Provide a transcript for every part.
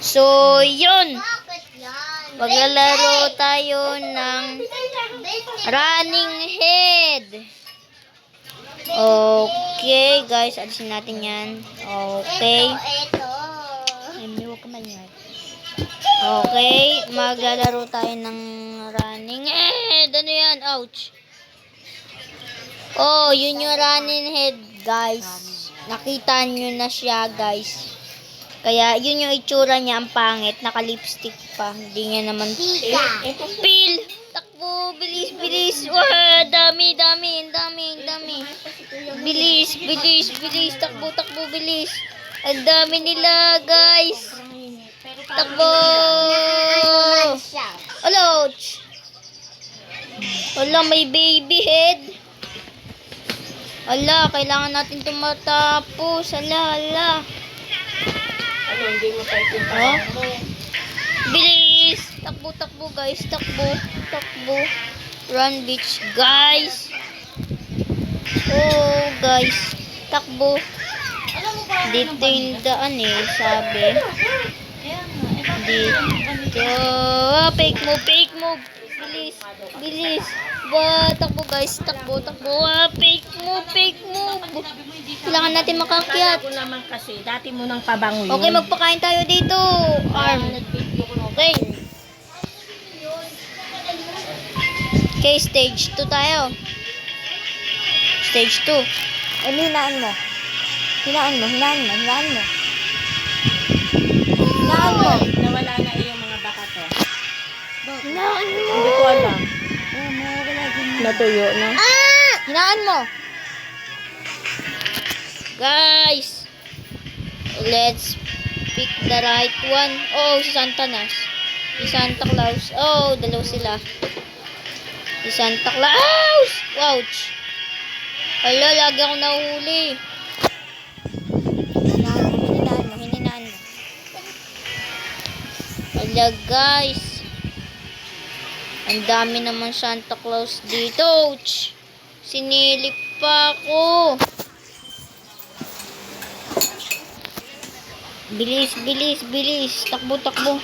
So, yun. Maglalaro tayo ng running head. Okay, guys. Alisin natin yan. Okay. Okay. Maglalaro tayo ng running head. Ano yan? Ouch. Oh, yun yung running head, guys. Nakita nyo na siya, guys. Kaya, yun yung itsura niya. Ang pangit. Naka-lipstick pa. Hindi niya naman. Pil! Takbo! Bilis! Bilis! Wah! Dami! Dami! Dami! Dami! Bilis! Bilis! Bilis! Takbo! Takbo! Bilis! Ang dami nila, guys! Takbo! Ouch! Wala, may baby head. Ala, kailangan natin ito matapos. Ala, ala. Ano, hindi mo tayo Oh? Bilis! Takbo, takbo, guys. Takbo, takbo. Run, bitch, guys. Oh, guys. Takbo. Dito yung daan sabi. Dito. Ah, fake move, fake move. Bilis, bilis. Ba, takbo guys, takbo, takbo. Ah, fake move, fake move. Kailangan natin makakyat. Ako naman kasi, dati mo nang pabango yun. Okay, magpakain tayo dito. Arm. Okay. Okay, stage 2 tayo. Stage 2. Hinaan mo. Hinaan mo, hinaan mo, hinaan mo. Hinaan mo. Nawala na yung mga baka to. Hinaan mo. Hindi ko alam. Natuyo na. Hinaan mo. Guys, let's pick the right one. Oh, si Santa Nas. Si Santa Claus. Oh, dalawa sila. Si Santa Claus. Ouch. Hala, lagi ako nahuli. Hininaan mo, hininaan mo. Hala, guys. Ang dami naman Santa Claus dito. Ouch. Sinilip pa ako. Bilis, bilis, bilis. Takbo, takbo.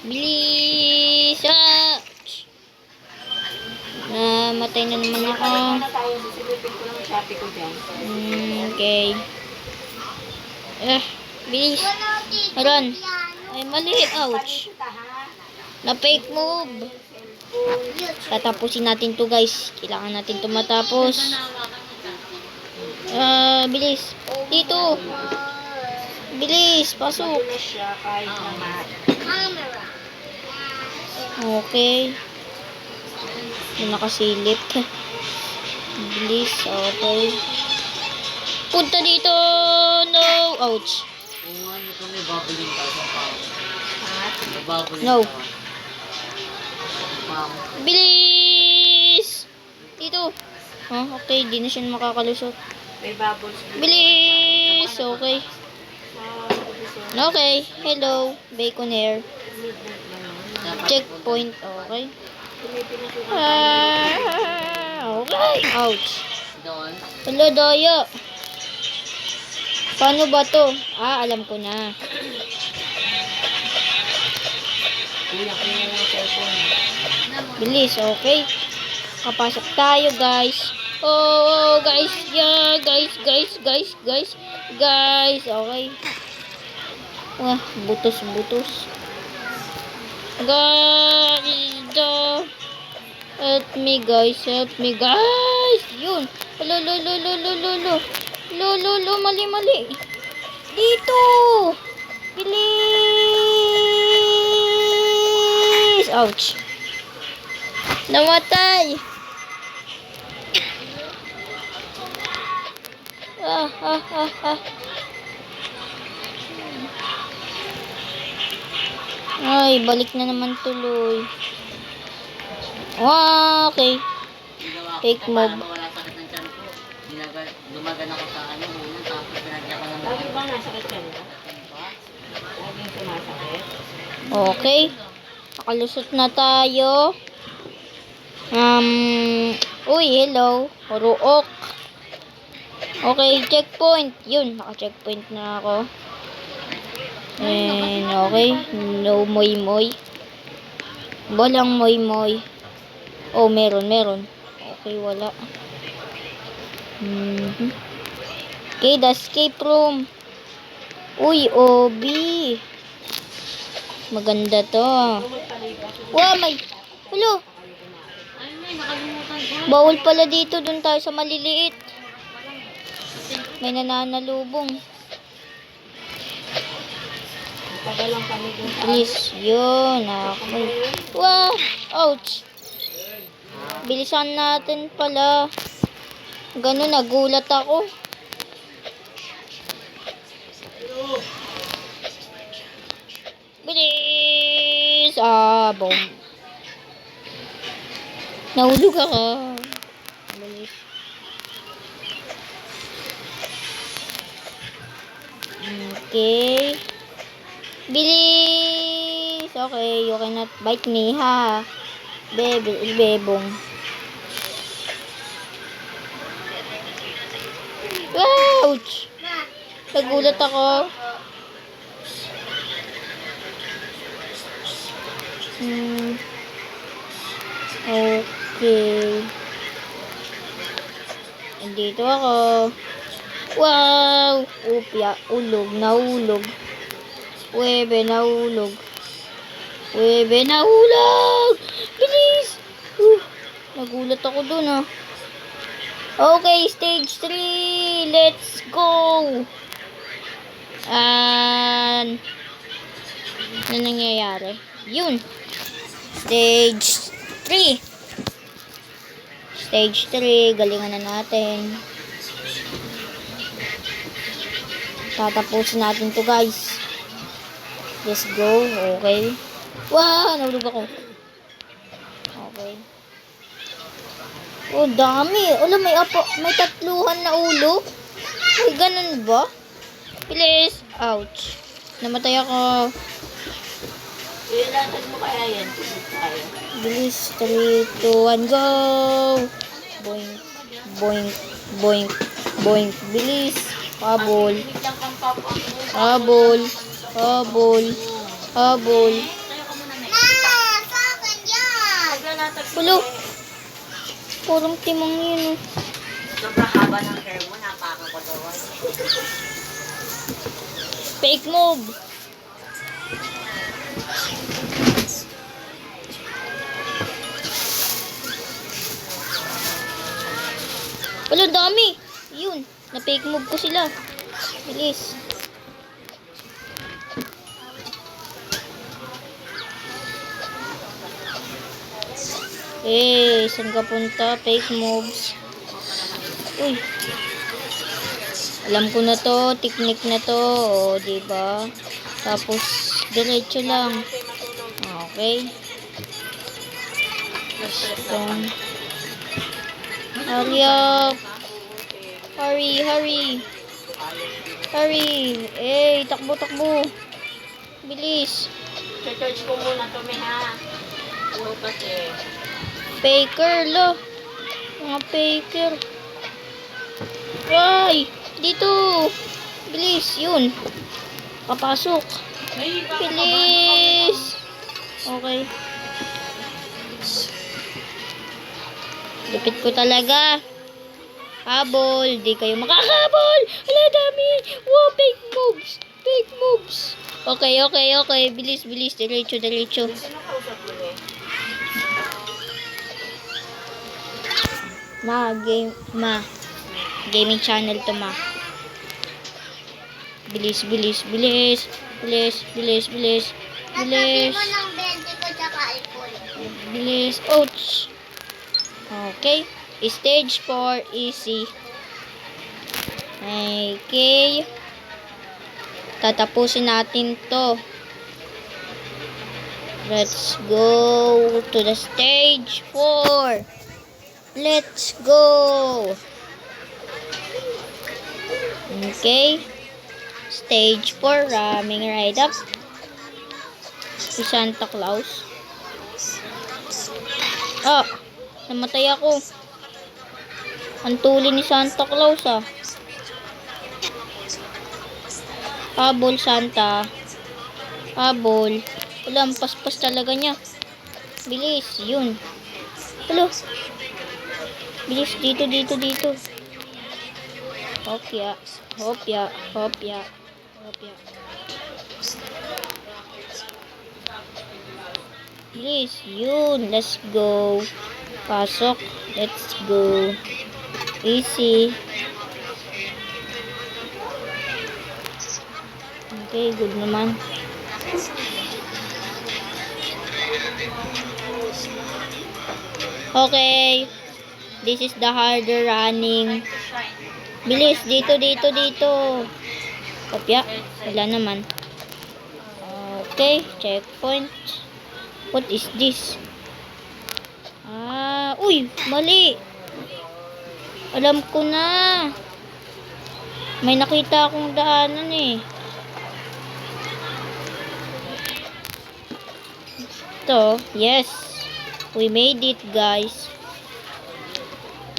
Bilis. Ah. Namatay na naman ako. Tayo, sisilipin ko lang Shopee ko dyan. Okay. Bilis. Meron. Ay, mali. Ouch. Na fake move. Tatapusin natin to, guys. Kailangan natin to matapos. Bilis. Dito. Bilis. Pasok. Siya kahit naman. Okay. Yung nakasilip. Bilis. Okay. Punta dito. No. Ouch. No. Bilis. Dito. Okay. Di na siya makakalusot. May bubbles. Bilis. Okay. Okay. Hello. Bacon hair. Checkpoint. Okay. Okay. Ouch. Hello, daya. Paano ba to? Alam ko na. Bilis, okay. Kapasok tayo, guys. Oh, guys. Yeah, guys. Guys, okay. Wah, butos. Guys, help me, guys. Yun. Lo, mali. Dito. Bilis. Ouch. Namatay. Ay, balik na naman tuloy. Okay. Fake mob. Dumagan ako sa ano, tapos pinagyan ko ng Lagi bang nasakit yan? Laging sumasakit? Okay. Nakalusot na tayo. Uy, hello. Ruok. Okay, checkpoint. Yun, naka-checkpoint na ako. And, okay. No moy-moy. Walang moy-moy. Oh, meron. Okay, wala. Okay, the escape room. Uy, OB. Maganda to. Wow, may... Hulo. Ay, may nakalimutan ko. Bawal pala dito. Dun tayo sa maliliit. May nananalubong. Pagalang kami dun. Please, yun. Okay. Wow! Ouch! Bilisan natin pala. Ganun, nagulat ako. Bilis! Bomb. Nahulog ako. Bilis. Okay. Bilis! Okay, you cannot bite me, ha? Bebong. Ouch! Nagulat ako. Okay. Andito ako. Wow! Upya, nahulog. Webe, nahulog. Bilis! Nagulat ako dun, ah. Okay, stage 3. Let's go! Ano nangyayari? Yun. Stage 3. Stage 3. Galingan na natin. Tatapusin natin to, guys. Let's go. Okay. Wow! Nahulog ako. Okay. Oh, dami. Alam, may tatluhan na ulo. Ay, ganun ba? Bilis. Ouch. Namatay ako. Ilatag mo kaya yan. Tayo. Bilis. 3, 2, 1, go! Boink. Boink. Boink. Boink. Bilis. Habol. Biglang kang papa. Habol. Habol. Habol. Tayo ka muna, Meg. Naglalatag mo. Ulo. Purong timong yun. Sobrang haba ng hair mo, napakakatawan. Fake move. Wala, dami. Yun. Na-fake move ko sila. Bilis. Saan ka punta? Fake moves. Uy. Alam ko na to. Technique na to. O, diba? Tapos, diretso lang. Okay. Stone. Hurry up. Hurry. Takbo. Bilis. Church ko muna to, may ha. Puro kasi. Faker, lo. Mga faker. Ay! Dito! Bilis, yun. Papasok. May Bilis! Okay. Lupit ko talaga. Habol. Di kayo makakahabol. Ala, dami. Wow, fake moves. Okay. Bilis. Diretso. Sino kausap mo eh? Gaming channel to, ma. Bilis. Bilis. Ouch. Okay. Stage 4, easy. Okay. Tatapusin natin to. Let's go to the stage 4. Let's go. Okay. Stage 4, running right up. Si Santa Claus. Namatay ako. Ang tuli ni Santa Claus, ah. Habol, Santa. Habol. Wala, ang paspas talaga niya. Bilis, yun. Hello. Bilis, dito, dito, dito. Hopya, hopya, hopya, hopya. Bilis, yun. Let's go. Pasok. Let's go. Easy. Okay, good naman. Okay. This is the harder running. Bilis, dito, dito, dito. Kopya. Wala naman. Okay, checkpoint. What is this? Uy, mali. Alam ko na. May nakita akong daanan eh. Ito, yes. We made it, guys.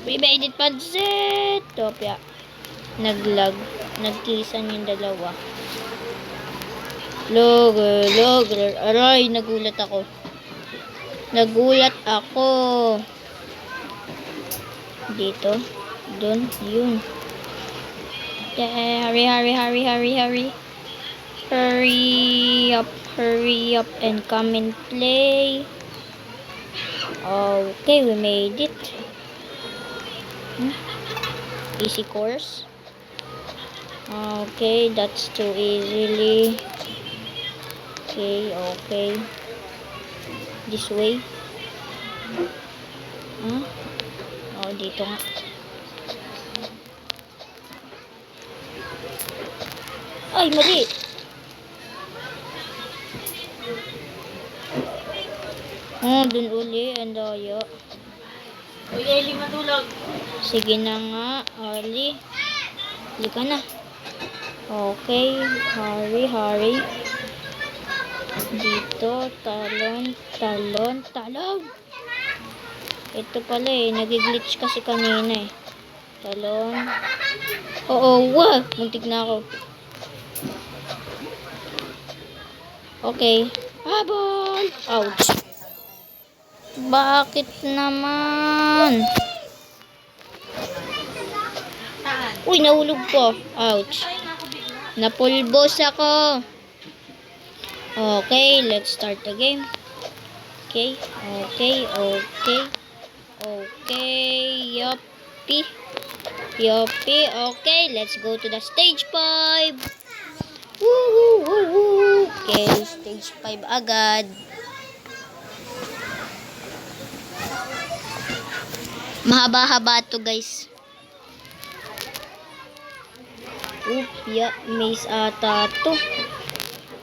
We made it, pansit. Topya. Naglag. Nagkisan yung dalawa. Logger. Aray, nagulat ako. Dito. Doon. Yun. Yeah, hurry. Hurry up and come and play. Okay, we made it. Easy course. Okay, that's too easily. Okay. This way. Dito nga. Ay, mali. Dun uli. Ang daya. Uy, Eli, madulag. Sige na nga, Ali. Hindi ka na. Okay, hurry. Dito, talon. Ito pala eh, nag-glitch kasi kanina eh. Talon. Wah! Muntik na ako. Okay. Habol! Ouch! Bakit naman? Uy, nahulog ko. Ouch. Napulbos ako. Okay, let's start the game. Okay. Yuppie. Okay, let's go to the stage 5. Woo. Okay, stage 5 agad. Mahaba-haba to, guys. Maze ata to.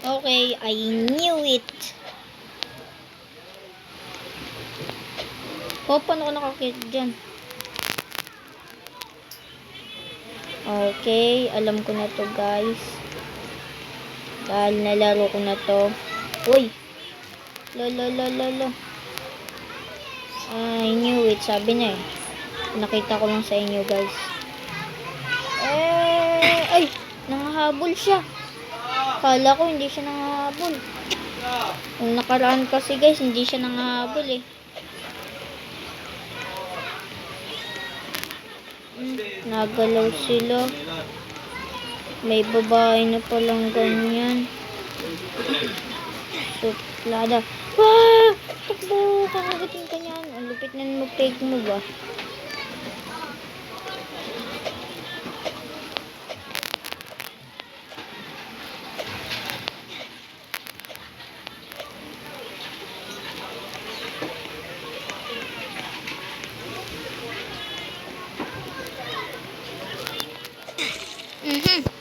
Okay, I knew it. Paano ko nakakit dyan? Okay, alam ko na to, guys. Dahil nalaro ko na to. Uy! Lolo. I knew it. Sabi niya eh. Nakita ko lang sa inyo, guys. Ay! Nangahabol siya. Kala ko hindi siya nangahabol. Kung nakaraan kasi, guys, hindi siya nangahabol eh. Nagalaw sila. May babae na palang ganyan. Suplada. Wah! Takbo! Kakagating ka niyan. Ang lupit na mag-take mo ba?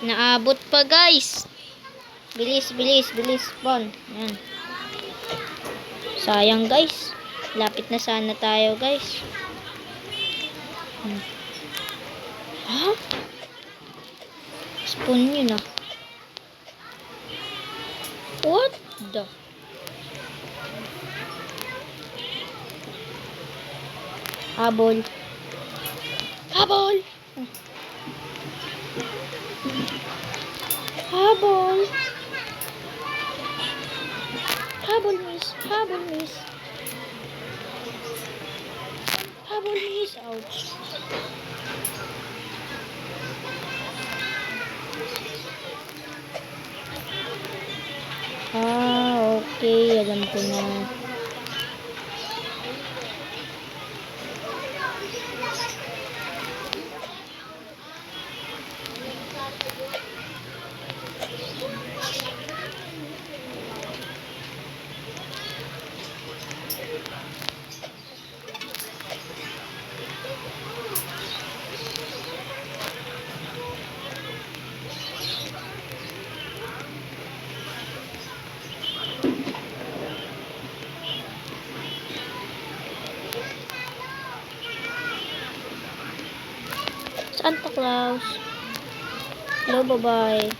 Naabot pa, guys. Bilis. Spawn. Yan. Sayang, guys. Lapit na sana tayo, guys. Ha? Spawn yun ah. What the? Habol. Habol. Habol, miss. Habol, miss. Habol, miss. Ouch. Okay. Alam ko na. Santa Claus. Hello, bye-bye.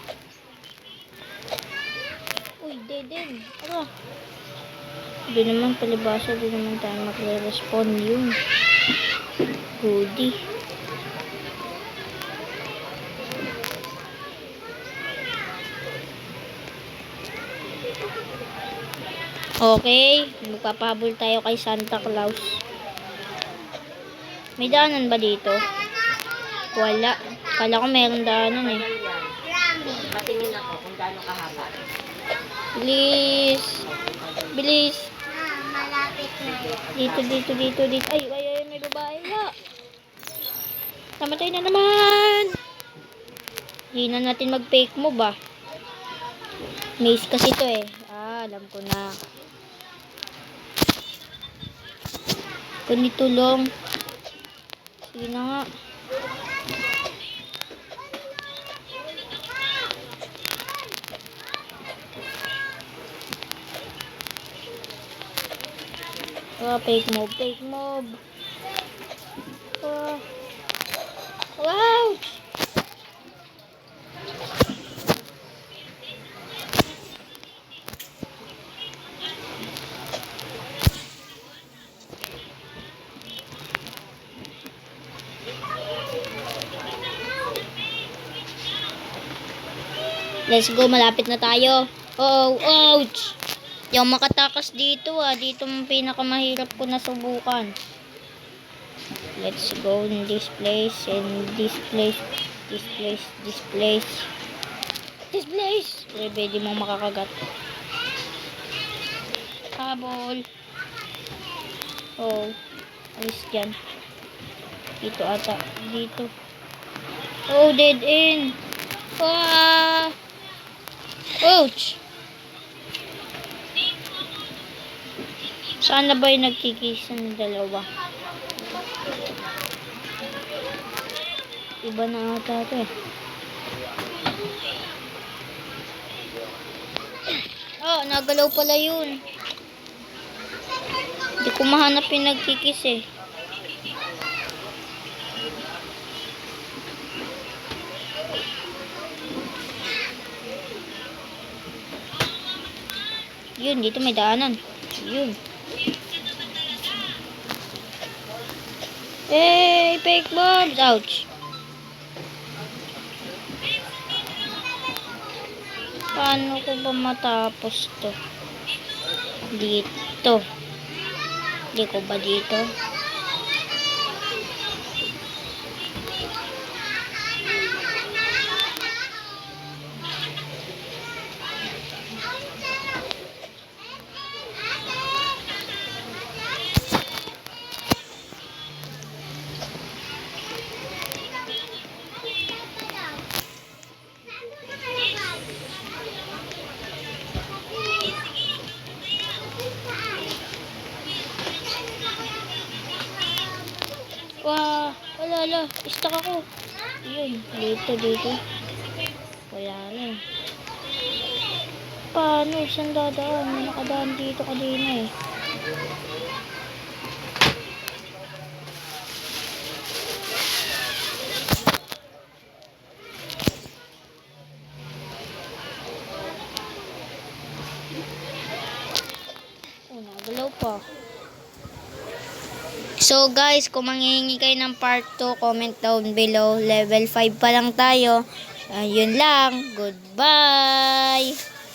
Uy, Deden. Ano? Di naman palibasa, di naman tayo magre-respond yun. Goody. Okay, magpapahabol tayo kay Santa Claus. May daanan ba dito? Wala. Kala ko meron daanan eh. Patingin ako kung gaano kahaba. Bilis. Bilis. Malapit na yan. Dito. Ay, may babae nga. Namatay na naman. Hindi na natin mag-fake move ba? Maze kasi to eh. Alam ko na. Kunin tulong. Sige na nga. Fake move. Wow! Let's go, malapit na tayo. Oh, ouch! Yung makatakas dito dito ang pinakamahirap ko na subukan. Let's go in this place and this place. Pwede mong makakagat. Habol. Oh, alis dyan. Dito ata. Dito. Oh, dead end. Ouch! Saan na ba yung nagkikisa ng dalawa? Iba na ata ito eh. Oh, nagalaw pala yun. Hindi ko mahanap yung nagkikis eh. Yun, dito may daanan. Yun. Hey, fake bombs! Ouch! Paano ko ba matapos to? Dito. Hindi ko ba dito? Wah, wala. Stuck ako. Yun, dito. Wala na. Paano? Saan dadaan? May nakadaan dito kanina eh. Oh, nagalaw pa. So guys, kung manghihingi kayo ng part 2, comment down below. Level 5 pa lang tayo. Ayun lang. Goodbye.